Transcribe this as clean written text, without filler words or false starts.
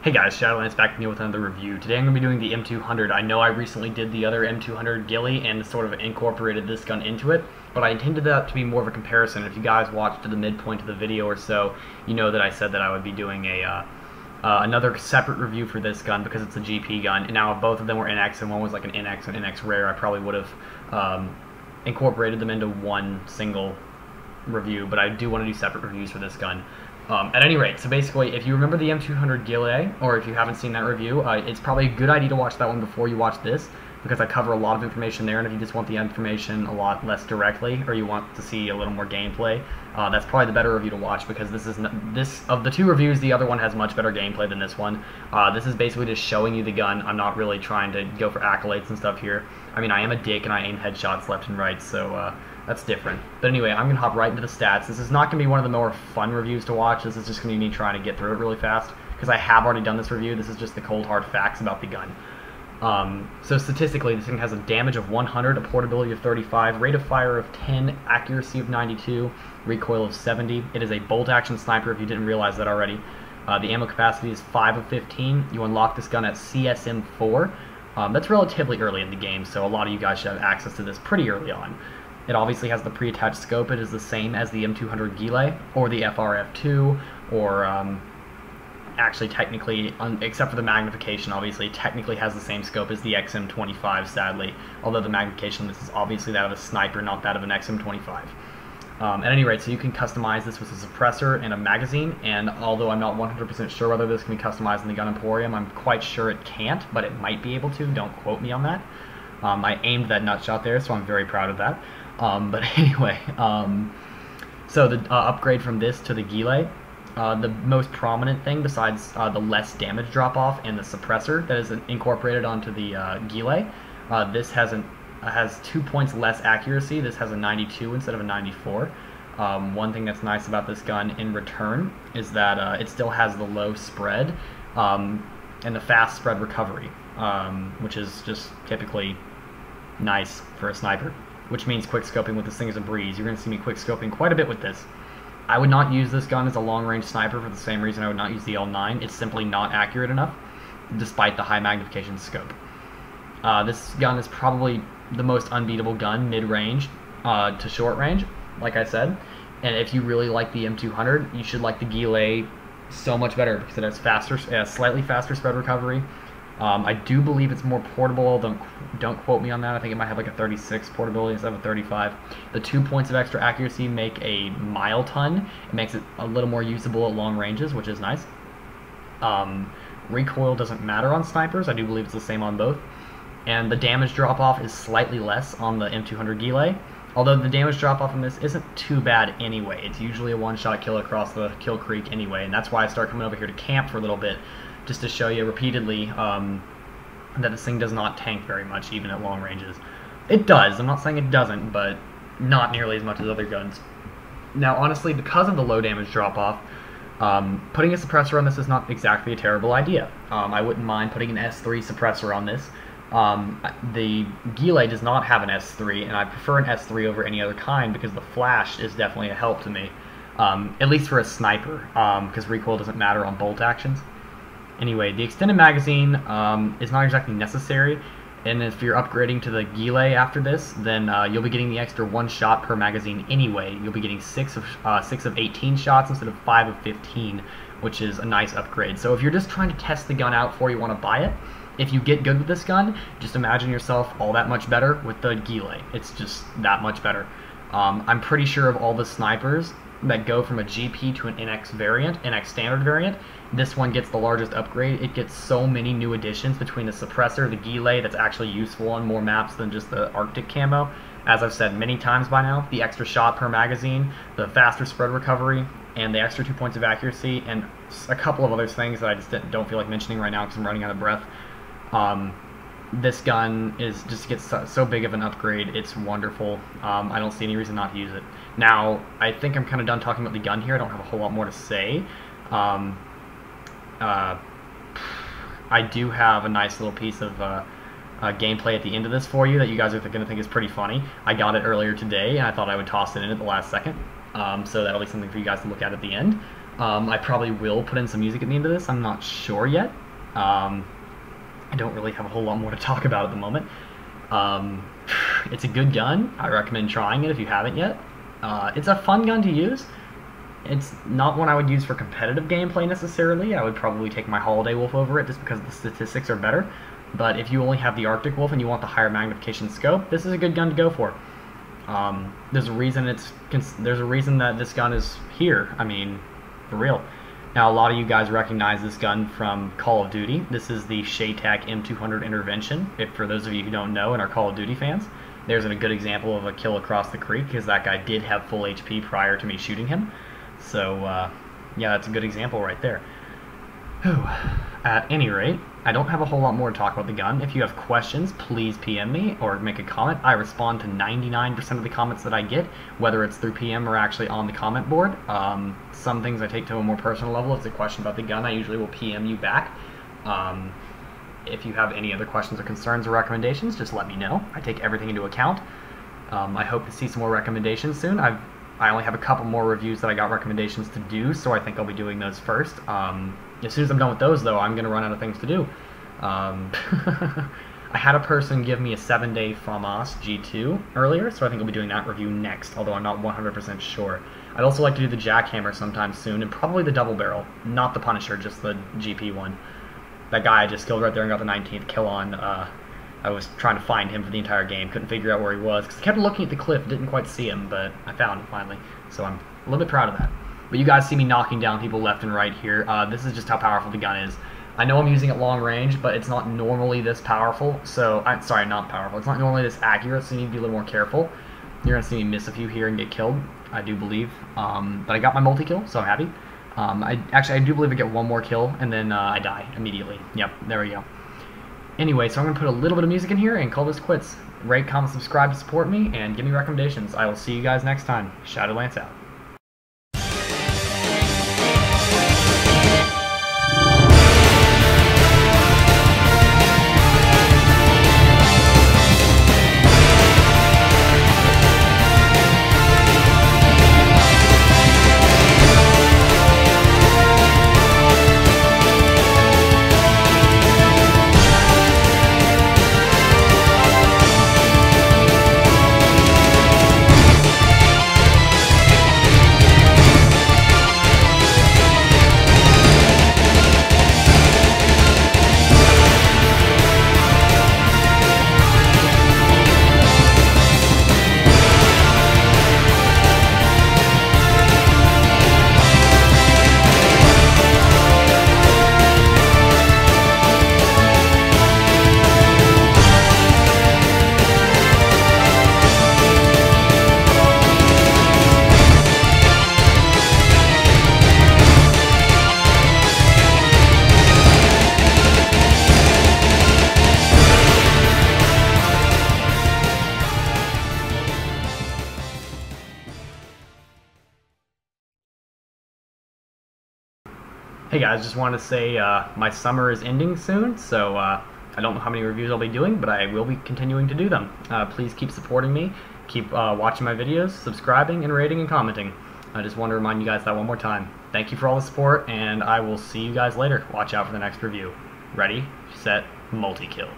Hey guys, Shadolance back here with another review. Today I'm going to be doing the M200. I know I recently did the other M200 Ghillie and sort of incorporated this gun into it, but I intended that to be more of a comparison. If you guys watched to the midpoint of the video or so, you know that I said that I would be doing another separate review for this gun because it's a GP gun. And now if both of them were NX and one was like an NX and NX rare, I probably would have incorporated them into one single review, but I do want to do separate reviews for this gun. At any rate, so basically, if you remember the M200 Ghillie, or if you haven't seen that review, it's probably a good idea to watch that one before you watch this, because I cover a lot of information there, and if you just want the information a lot less directly, or you want to see a little more gameplay, that's probably the better review to watch, because this of the two reviews, the other one has much better gameplay than this one. This is basically just showing you the gun. I'm not really trying to go for accolades and stuff here. I mean, I am a dick, and I aim headshots left and right, so that's different. But anyway, I'm going to hop right into the stats. This is not going to be one of the more fun reviews to watch. This is just going to be me trying to get through it really fast, because I have already done this review. This is just the cold hard facts about the gun. So statistically, this thing has a damage of 100, a portability of 35, rate of fire of 10, accuracy of 92, recoil of 70. It is a bolt action sniper if you didn't realize that already. The ammo capacity is 5 of 15. You unlock this gun at CSM 4. That's relatively early in the game, so a lot of you guys should have access to this pretty early on. It obviously has the pre-attached scope. It is the same as the M200 Ghillie or the FRF2, or actually technically, except for the magnification, obviously, technically has the same scope as the XM25, sadly, although the magnification this is obviously that of a sniper, not that of an XM25. At any rate, so you can customize this with a suppressor and a magazine, and although I'm not 100% sure whether this can be customized in the Gun Emporium, I'm quite sure it can't, but it might be able to. Don't quote me on that. I aimed that nut shot there, so I'm very proud of that. But anyway, so the upgrade from this to the Ghillie, the most prominent thing besides the less damage drop-off and the suppressor that is incorporated onto the Ghillie, this has 2 points less accuracy. This has a 92 instead of a 94. One thing that's nice about this gun in return is that it still has the low spread and the fast spread recovery, which is just typically nice for a sniper, which means quickscoping with this thing is a breeze. You're going to see me quickscoping quite a bit with this. I would not use this gun as a long-range sniper for the same reason I would not use the L9. It's simply not accurate enough, despite the high magnification scope. This gun is probably the most unbeatable gun mid-range to short-range, like I said. And if you really like the M200, you should like the Ghillie so much better, because it has slightly faster spread recovery. I do believe it's more portable. Don't quote me on that. I think it might have like a 36 portability instead of a 35. The 2 points of extra accuracy make a mile ton. It makes it a little more usable at long ranges, which is nice. Recoil doesn't matter on snipers. I do believe it's the same on both. And the damage drop-off is slightly less on the M200 Ghillie, although the damage drop-off on this isn't too bad anyway. It's usually a one-shot kill across the kill creek anyway, and that's why I start coming over here to camp for a little bit, just to show you repeatedly that this thing does not tank very much, even at long ranges. It does. I'm not saying it doesn't, but not nearly as much as other guns. Now, honestly, because of the low damage drop-off, putting a suppressor on this is not exactly a terrible idea. I wouldn't mind putting an S3 suppressor on this. The Ghillie does not have an S3, and I prefer an S3 over any other kind because the flash is definitely a help to me, at least for a sniper, because recoil doesn't matter on bolt actions. Anyway, the extended magazine is not exactly necessary, and if you're upgrading to the Ghillie after this, then you'll be getting the extra 1 shot per magazine anyway. You'll be getting 6 of 18 shots instead of 5 of 15, which is a nice upgrade. So if you're just trying to test the gun out before you want to buy it, if you get good with this gun, just imagine yourself all that much better with the Ghillie. It's just that much better. I'm pretty sure of all the snipers that go from a GP to an NX variant, NX standard variant, this one gets the largest upgrade. It gets so many new additions between the suppressor, the Ghillie, that's actually useful on more maps than just the Arctic camo. As I've said many times by now, the extra shot per magazine, the faster spread recovery, and the extra 2 points of accuracy, and a couple of other things that I just don't feel like mentioning right now because I'm running out of breath. This gun gets so big of an upgrade. It's wonderful. I don't see any reason not to use it. Now, I think I'm kind of done talking about the gun here. I don't have a whole lot more to say. I do have a nice little piece of gameplay at the end of this for you that you guys are going to think is pretty funny. I got it earlier today, and I thought I would toss it in at the last second. So that'll be something for you guys to look at the end. I probably will put in some music at the end of this. I'm not sure yet. I don't really have a whole lot more to talk about at the moment. It's a good gun. I recommend trying it if you haven't yet. It's a fun gun to use. It's not one I would use for competitive gameplay necessarily. I would probably take my Holiday Wolf over it just because the statistics are better. But if you only have the Arctic Wolf and you want the higher magnification scope, this is a good gun to go for. There's a reason that this gun is here. I mean, for real. Now, a lot of you guys recognize this gun from Call of Duty. This is the Shadolance M200 Intervention. If for those of you who don't know and are Call of Duty fans, there's a good example of a kill across the creek, because that guy did have full HP prior to me shooting him. So, yeah, that's a good example right there. At any rate, I don't have a whole lot more to talk about the gun. If you have questions, please PM me or make a comment. I respond to 99% of the comments that I get, whether it's through PM or actually on the comment board. Some things I take to a more personal level. If it's a question about the gun, I usually will PM you back. If you have any other questions or concerns or recommendations, just let me know. I take everything into account. I hope to see some more recommendations soon. I only have a couple more reviews that I got recommendations to do, so I think I'll be doing those first. As soon as I'm done with those, though, I'm going to run out of things to do. I had a person give me a 7-day FAMAS G2 earlier, so I think I'll be doing that review next, although I'm not 100% sure. I'd also like to do the Jackhammer sometime soon, and probably the Double Barrel. Not the Punisher, just the GP one. That guy I just killed right there and got the 19th kill on. I was trying to find him for the entire game, couldn't figure out where he was, because I kept looking at the cliff, didn't quite see him, but I found him finally, so I'm a little bit proud of that. But you guys see me knocking down people left and right here. This is just how powerful the gun is. I know I'm using it long range, but it's not normally this powerful, so, sorry, not powerful, it's not normally this accurate, so you need to be a little more careful. You're going to see me miss a few here and get killed, I do believe, but I got my multi-kill, so I'm happy. I do believe I get one more kill, and then I die immediately. Yep, there we go. Anyway, so I'm going to put a little bit of music in here and call this quits. Rate, comment, subscribe to support me, and give me recommendations. I will see you guys next time. Shadolance out. Hey guys, just wanted to say my summer is ending soon, so I don't know how many reviews I'll be doing, but I will be continuing to do them. Please keep supporting me, keep watching my videos, subscribing, and rating and commenting. I just want to remind you guys that one more time. Thank you for all the support, and I will see you guys later. Watch out for the next review. Ready, set, multi-kill.